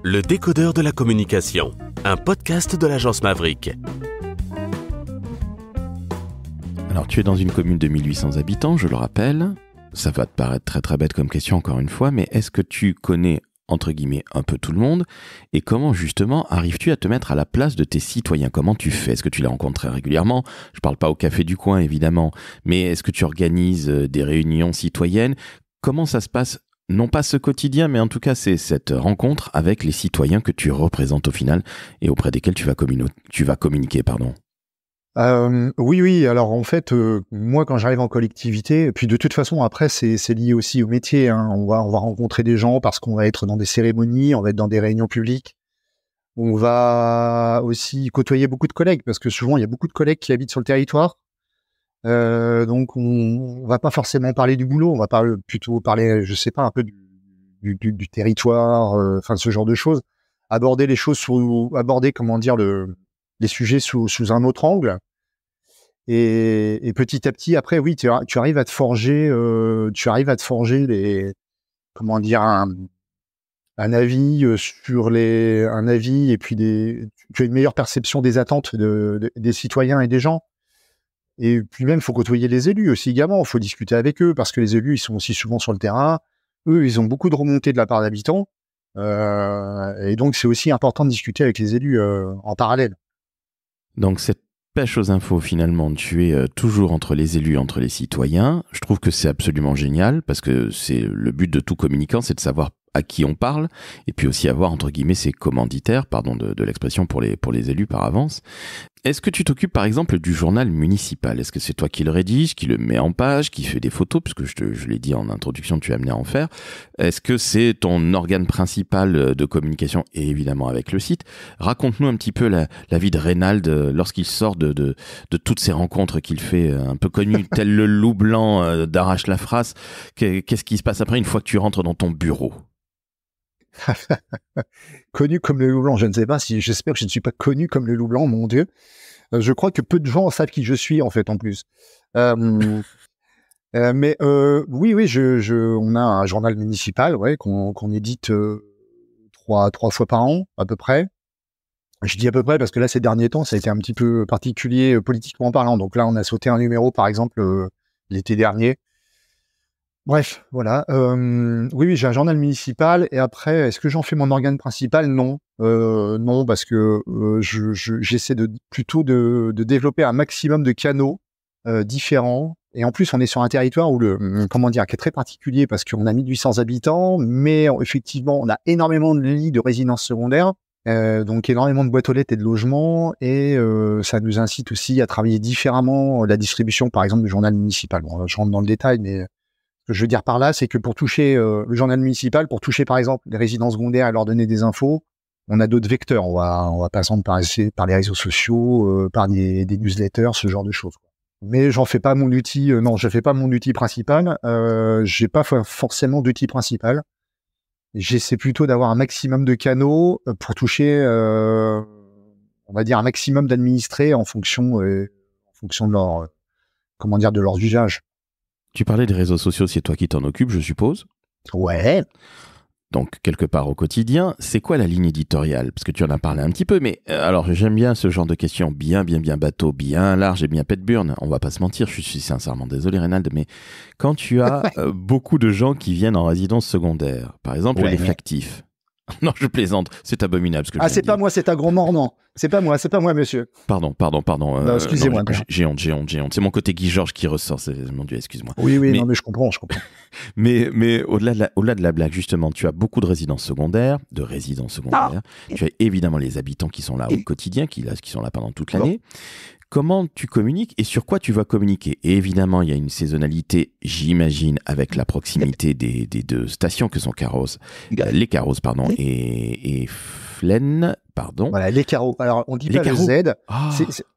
Le décodeur de la communication, un podcast de l'agence Maverick. Alors, tu es dans une commune de 1800 habitants, je le rappelle. Ça va te paraître très très bête comme question encore une fois, mais est-ce que tu connais, entre guillemets, un peu tout le monde? Et comment justement arrives-tu à te mettre à la place de tes citoyens? Comment tu fais? Est-ce que tu les rencontres très régulièrement? Je parle pas au café du coin évidemment, mais est-ce que tu organises des réunions citoyennes? Comment ça se passe? Non pas ce quotidien, mais en tout cas c'est cette rencontre avec les citoyens que tu représentes au final et auprès desquels tu vas communiquer. Oui. Alors en fait, moi quand j'arrive en collectivité, et puis de toute façon après c'est lié aussi au métier. Hein. On va rencontrer des gens parce qu'on va être dans des cérémonies, on va être dans des réunions publiques. On va aussi côtoyer beaucoup de collègues parce que souvent il y a beaucoup de collègues qui habitent sur le territoire. Donc on va pas forcément parler du boulot, on va plutôt parler, je sais pas, un peu du territoire, enfin ce genre de choses. Aborder les choses les sujets sous un autre angle. Et petit à petit, après, oui, tu arrives à te forger, un avis et puis tu as une meilleure perception des attentes des citoyens et des gens. Et puis même, il faut côtoyer les élus aussi également, il faut discuter avec eux, parce que les élus, ils sont aussi souvent sur le terrain. Eux, ils ont beaucoup de remontées de la part d'habitants. Et donc, c'est aussi important de discuter avec les élus en parallèle. Donc cette pêche aux infos, finalement, tu es toujours entre les élus, entre les citoyens. Je trouve que c'est absolument génial, parce que c'est le but de tout communicant, c'est de savoir à qui on parle, et puis aussi avoir, entre guillemets, ses commanditaires, pardon de l'expression pour les élus par avance. Est-ce que tu t'occupes, par exemple, du journal municipal? Est-ce que c'est toi qui le rédige, qui le met en page, qui fait des photos, puisque je l'ai dit en introduction, tu es amené à en faire? Est-ce que c'est ton organe principal de communication, et évidemment avec le site? Raconte-nous un petit peu la vie de Reynald lorsqu'il sort de toutes ces rencontres qu'il fait, un peu connu, tel le loup blanc d'Arrache la Frasse. Qu'est-ce qui se passe après, une fois que tu rentres dans ton bureau? Connu comme le loup blanc, je ne sais pas j'espère que je ne suis pas connu comme le loup blanc, mon Dieu. Je crois que peu de gens savent qui je suis, en fait, en plus. Mais oui, on a un journal municipal, ouais, qu'on édite trois fois par an, à peu près. Je dis à peu près parce que là, ces derniers temps, ça a été un petit peu particulier politiquement parlant. Donc là, on a sauté un numéro, par exemple, l'été dernier. Bref, voilà. Oui, j'ai un journal municipal. Et après, est-ce que j'en fais mon organe principal? Non. Non, parce que j'essaie plutôt de développer un maximum de canaux différents. Et en plus, on est sur un territoire où qui est très particulier parce qu'on a 1800 habitants, mais effectivement, on a énormément de lits de résidences secondaires, donc énormément de boîtes aux lettres et de logements, et ça nous incite aussi à travailler différemment la distribution, par exemple, du journal municipal. Bon, je rentre dans le détail, mais ce que je veux dire par là, c'est que pour toucher le journal municipal, pour toucher par exemple les résidences secondaires et leur donner des infos, on a d'autres vecteurs. On va passer par les réseaux sociaux, par des newsletters, ce genre de choses. Mais j'en fais pas mon outil. Non, je fais pas mon outil principal. J'ai pas forcément d'outil principal. J'essaie plutôt d'avoir un maximum de canaux pour toucher, on va dire, un maximum d'administrés en fonction de leur, de leurs usages. Tu parlais des réseaux sociaux, c'est toi qui t'en occupes, je suppose? Ouais. Donc, quelque part au quotidien, c'est quoi la ligne éditoriale? Parce que tu en as parlé un petit peu, mais alors j'aime bien ce genre de questions bien bateau, bien large et bien pète-burne. On va pas se mentir, je suis sincèrement désolé Reynald, mais quand tu as beaucoup de gens qui viennent en résidence secondaire, par exemple les flactifs. Non, je plaisante, c'est abominable ce que je viens de c'est dire. pas moi, c'est un gros mordant. C'est pas moi, monsieur. Pardon. Non, excusez-moi. J'ai honte. C'est mon côté Guy Georges qui ressort. Mon Dieu, excuse-moi. Oui, mais je comprends. mais au-delà de la blague, justement, tu as beaucoup de résidences secondaires. Tu as évidemment les habitants qui sont là au quotidien, qui sont là pendant toute l'année. Comment tu communiques et sur quoi tu vas communiquer? Et évidemment, il y a une saisonnalité, j'imagine, avec la proximité des deux stations que sont les Carros, et Flaine, pardon. Voilà, les carreaux. Alors, on dit pas le Z.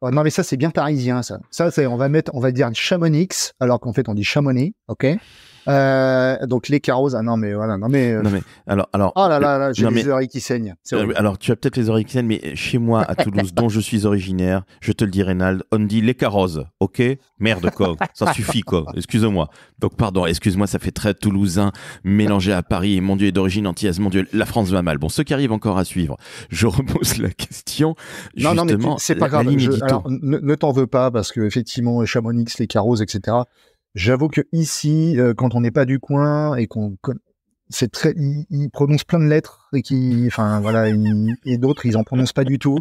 Non, mais ça, c'est bien parisien, ça. Ça, on va dire Chamonix, alors qu'en fait, on dit Chamonix, ok? Donc les carrosses, non mais voilà, Non mais alors oh là, j'ai non, les mais- oreilles qui saignent. C'est horrible. alors tu as peut-être les oreilles qui saignent, mais chez moi à Toulouse, dont je suis originaire, je te le dis Reynald, on dit les carrosses, ok? Merde quoi, ça suffit quoi. Excuse-moi. Donc pardon, excuse-moi, ça fait très toulousain mélangé à Paris. Et mon Dieu est d'origine antillaise. Mon Dieu, la France va mal. Bon, ceux qui arrivent encore à suivre, je repose la question. Non, mais Justement, c'est pas la grave. ligne édito. Alors, ne t'en veux pas parce que effectivement, Chamonix, les carrosses, etc. J'avoue que ici, quand on n'est pas du coin et c'est très, ils prononcent plein de lettres enfin voilà, et d'autres, ils en prononcent pas du tout.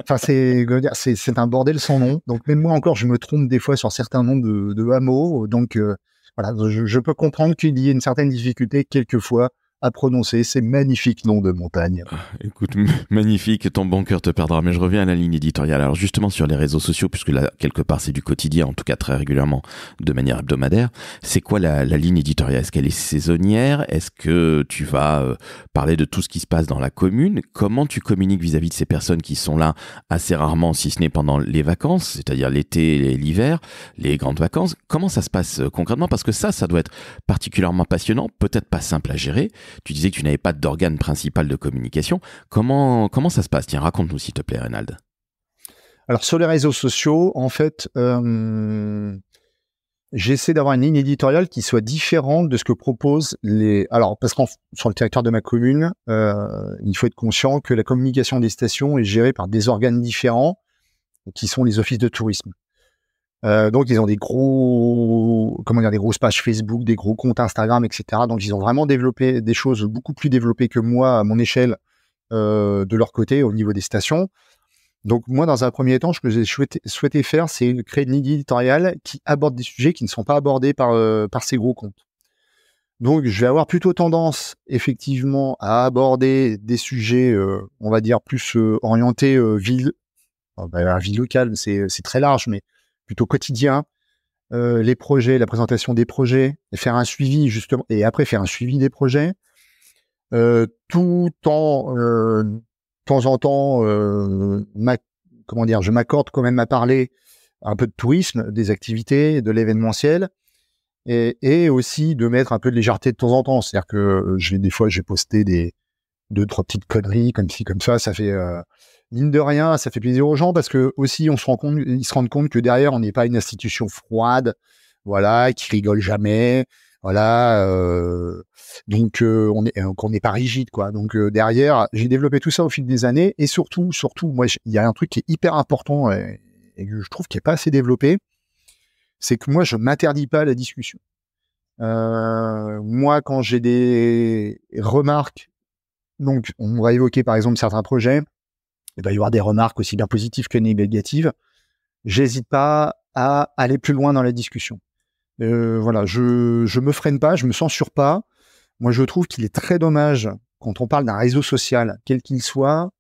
Enfin, c'est un bordel sans nom. Donc même moi encore, je me trompe des fois sur certains noms de hameaux. Donc voilà, je peux comprendre qu'il y ait une certaine difficulté quelquefois à prononcer ces magnifiques noms de montagne. Écoute, magnifique, ton bon cœur te perdra, mais je reviens à la ligne éditoriale. Alors justement sur les réseaux sociaux, puisque là, quelque part, c'est du quotidien, en tout cas très régulièrement, de manière hebdomadaire, c'est quoi la ligne éditoriale? Est-ce qu'elle est saisonnière? Est-ce que tu vas parler de tout ce qui se passe dans la commune? Comment tu communiques vis-à-vis de ces personnes qui sont là assez rarement, si ce n'est pendant les vacances, c'est-à-dire l'été et l'hiver, les grandes vacances? Comment ça se passe concrètement? Parce que ça doit être particulièrement passionnant, peut-être pas simple à gérer. Tu disais que tu n'avais pas d'organe principal de communication. Comment ça se passe? Tiens, raconte-nous s'il te plaît, Reynald. Alors sur les réseaux sociaux, en fait, j'essaie d'avoir une ligne éditoriale qui soit différente de ce que proposent les. Alors parce sur le territoire de ma commune, il faut être conscient que la communication des stations est gérée par des organes différents, qui sont les offices de tourisme. Donc ils ont des grosses pages Facebook, des gros comptes Instagram, etc. Donc ils ont vraiment développé des choses beaucoup plus développées que moi à mon échelle de leur côté au niveau des stations. Donc moi, dans un premier temps, ce que j'ai souhaité faire, c'est créer une ligne éditoriale qui aborde des sujets qui ne sont pas abordés par ces gros comptes. Donc je vais avoir plutôt tendance effectivement à aborder des sujets, on va dire plus orientés ville. La vie locale, c'est très large, mais plutôt quotidien, les projets, la présentation des projets, et faire un suivi justement, et après faire un suivi des projets, tout en de temps en temps, je m'accorde quand même à parler un peu de tourisme, des activités, de l'événementiel, et aussi de mettre un peu de légèreté de temps en temps. C'est-à-dire que des fois, j'ai posté 2-3 petites conneries comme ci, comme ça fait mine de rien, ça fait plaisir aux gens parce que aussi ils se rendent compte que derrière on n'est pas une institution froide, voilà, qui rigole jamais, voilà, donc qu'on n'est pas rigide, quoi. Donc derrière, j'ai développé tout ça au fil des années et surtout, moi, il y a un truc qui est hyper important et que je trouve qui est pas assez développé, c'est que moi je m'interdis pas la discussion. Moi, quand j'ai des remarques, donc on va évoquer par exemple certains projets. Il va y avoir des remarques aussi bien positives que négatives. J'hésite pas à aller plus loin dans la discussion. Voilà, je me freine pas, je me censure pas. Moi, je trouve qu'il est très dommage quand on parle d'un réseau social, quel qu'il soit,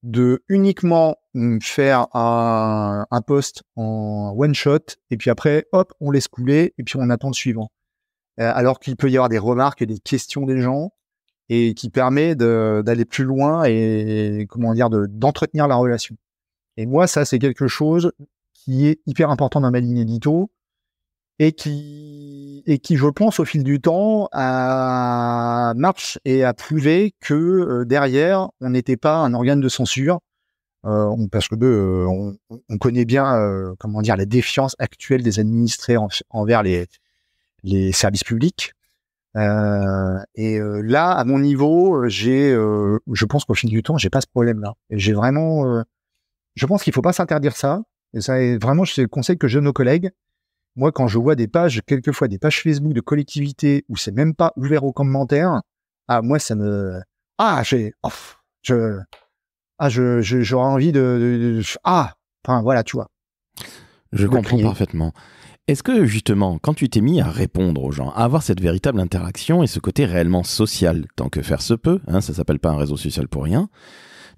de uniquement faire un post en one shot et puis après, hop, on laisse couler et puis on attend le suivant. Alors qu'il peut y avoir des remarques et des questions des gens, et qui permet d'aller plus loin et d'entretenir la relation. Et moi, ça, c'est quelque chose qui est hyper important dans ma ligne édito et qui, je pense, au fil du temps, marche et a prouvé que derrière, on n'était pas un organe de censure, parce que on connaît bien, la défiance actuelle des administrés envers les services publics. Là, à mon niveau, je pense qu'au fil du temps, j'ai pas ce problème-là. Et j'ai vraiment, je pense qu'il faut pas s'interdire ça. Et ça, vraiment, c'est le conseil que je donne aux collègues. Moi, quand je vois quelquefois des pages Facebook de collectivités où c'est même pas ouvert aux commentaires, moi, ça me, j'aurais envie enfin, voilà, tu vois. Je comprends parfaitement. Est-ce que justement, quand tu t'es mis à répondre aux gens, à avoir cette véritable interaction et ce côté réellement social, tant que faire se peut, ça s'appelle pas un réseau social pour rien,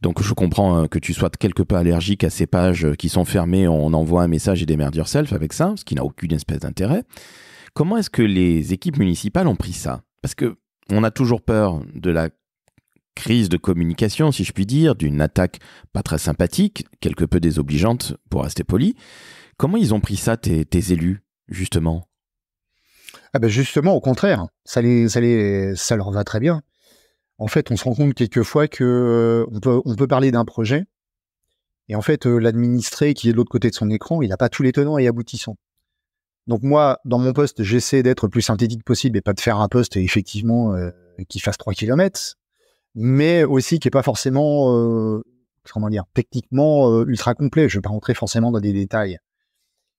donc je comprends que tu sois quelque peu allergique à ces pages qui sont fermées, on envoie un message et démerde yourself avec ça, ce qui n'a aucune espèce d'intérêt. Comment est-ce que les équipes municipales ont pris ça? Parce que on a toujours peur de la crise de communication, si je puis dire, d'une attaque pas très sympathique, quelque peu désobligeante pour rester poli. Comment ils ont pris ça, tes élus, justement? Ah ben justement, au contraire, ça leur va très bien. En fait, on se rend compte quelquefois que on peut parler d'un projet, et en fait, l'administré qui est de l'autre côté de son écran, il n'a pas tous les tenants et aboutissants. Donc moi, dans mon poste, j'essaie d'être le plus synthétique possible et pas de faire un poste effectivement qui fasse 3 kilomètres, mais aussi qui est pas forcément, techniquement ultra complet. Je vais pas rentrer forcément dans des détails.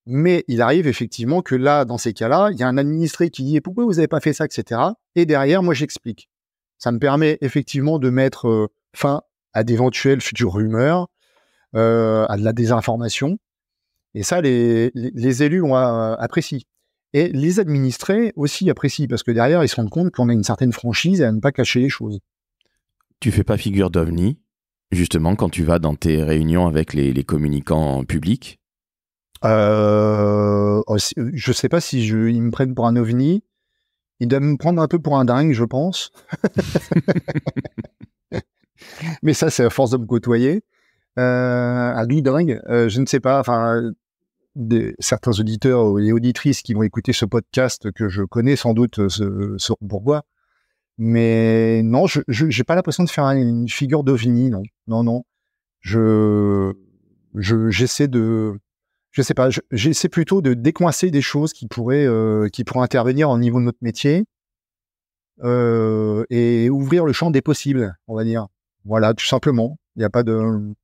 Mais il arrive effectivement que là, dans ces cas-là, il y a un administré qui dit « Pourquoi vous avez pas fait ça ?» etc. Et derrière, moi, j'explique. Ça me permet effectivement de mettre fin à d'éventuelles futures rumeurs, à de la désinformation. Et ça, les élus apprécient. Et les administrés aussi apprécient, parce que derrière, ils se rendent compte qu'on a une certaine franchise et à ne pas cacher les choses. Tu fais pas figure d'ovni, justement, quand tu vas dans tes réunions avec les communicants publics? Je sais pas si ils me prennent pour un ovni. Ils doivent me prendre un peu pour un dingue, je pense. Mais ça, c'est à force de me côtoyer. Un dingue, je ne sais pas. Enfin, certains auditeurs et auditrices qui vont écouter ce podcast que je connais sans doute sauront pourquoi. Mais non, je j'ai pas l'impression de faire une figure d'ovni, non. Non. J'essaie de... Je sais pas, j'essaie plutôt de décoincer des choses qui pourraient intervenir au niveau de notre métier et ouvrir le champ des possibles, on va dire. Voilà, tout simplement. Il n'y a pas de...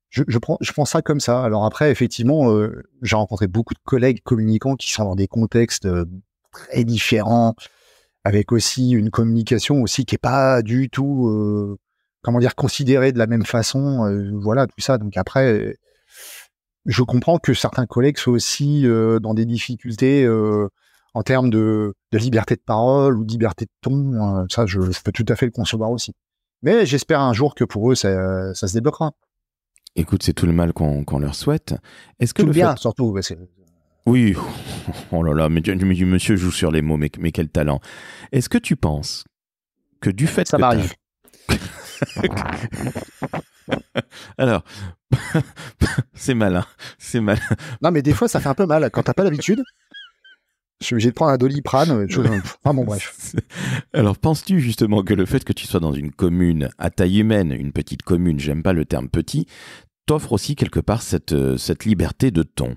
Je prends ça comme ça. Alors après, effectivement, j'ai rencontré beaucoup de collègues communicants qui sont dans des contextes très différents, avec aussi une communication aussi qui est pas du tout, considérée de la même façon. Voilà, tout ça. Donc après, je comprends que certains collègues soient aussi dans des difficultés en termes de liberté de parole ou de liberté de ton. Ça, je peux tout à fait le concevoir aussi. Mais j'espère un jour que pour eux, ça se débloquera. Écoute, c'est tout le mal qu'on leur souhaite. Est-ce que tout bien, surtout. Oui, oh là là, mais monsieur joue sur les mots, mais quel talent. Est-ce que tu penses que du fait ça que m'arrive. Alors, c'est malin. Non, mais des fois, ça fait un peu mal. Quand t'as pas l'habitude, je suis obligé de prendre un Doliprane. Enfin bon, bref. Alors, penses-tu justement que le fait que tu sois dans une commune à taille humaine, une petite commune, j'aime pas le terme petit, t'offre aussi quelque part cette liberté de ton?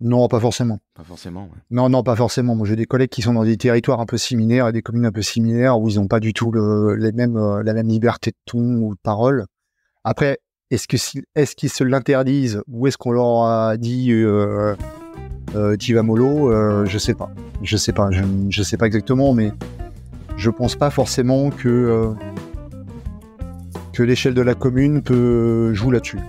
Non, pas forcément. Pas forcément, ouais. Non, pas forcément. Moi, j'ai des collègues qui sont dans des territoires un peu similaires et des communes un peu similaires où ils n'ont pas du tout la même liberté de ton ou de parole. Après, est-ce qu'ils se l'interdisent ou est-ce qu'on leur a dit t'y vas mollo? Je sais pas. Je sais pas exactement, mais je pense pas forcément que l'échelle de la commune joue là-dessus.